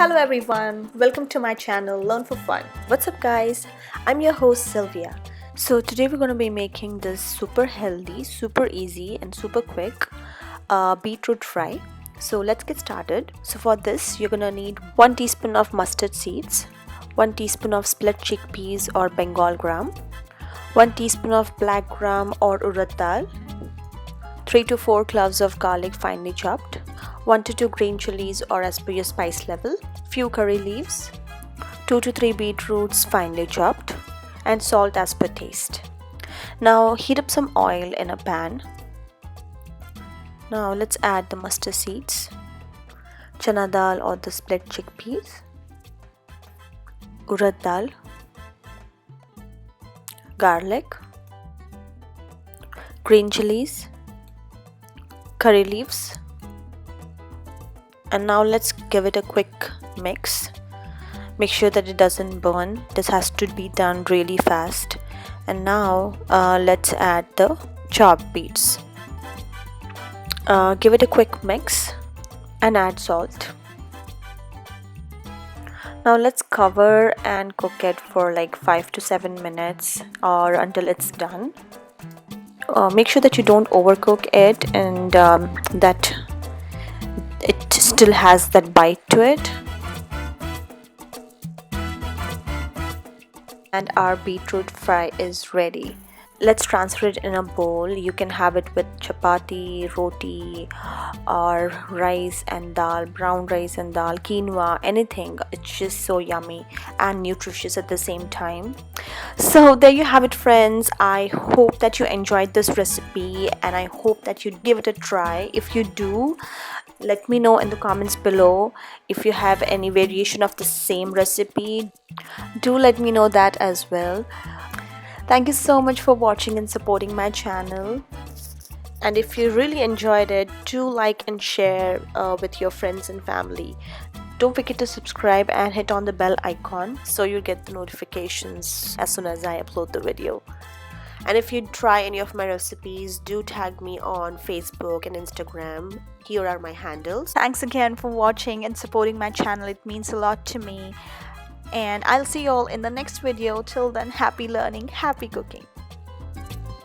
Hello everyone, welcome to my channel Learn for Fun. What's up guys? I'm your host Sylvia. So today we're going to be making this super healthy, super easy and super quick beetroot fry. So let's get started. So for this you're going to need 1 teaspoon of mustard seeds, 1 teaspoon of split chickpeas or Bengal gram, 1 teaspoon of black gram or urad dal, 3 to 4 cloves of garlic finely chopped, 1 to 2 green chilies or as per your spice level, few curry leaves, 2 to 3 beetroots finely chopped, and salt as per taste. Now heat up some oil in a pan. Now let's add the mustard seeds, chana dal or the split chickpeas, urad dal, garlic, green chilies, curry leaves, and now let's give it a quick mix. Make sure that it doesn't burn. This has to be done really fast. And now let's add the chopped beets. Give it a quick mix and add salt. Now let's cover and cook it for like 5 to 7 minutes or until it's done. Make sure that you don't overcook it and that it still has that bite to it. And our beetroot fry is ready. Let's transfer it in a bowl. You can have it with chapati, roti, or rice and dal, brown rice and dal, quinoa, anything. It's just so yummy and nutritious at the same time. So there you have it friends. I hope that you enjoyed this recipe and I hope that you give it a try. If you do, let me know in the comments below. If you have any variation of the same recipe, do let me know that as well. Thank you so much for watching and supporting my channel. And if you really enjoyed it, do like and share with your friends and family. Don't forget to subscribe and hit on the bell icon so you'll get the notifications as soon as I upload the video. And if you try any of my recipes, do tag me on Facebook and Instagram. Here are my handles. Thanks again for watching and supporting my channel. It means a lot to me. And I'll see you all in the next video. Till then, happy learning, happy cooking.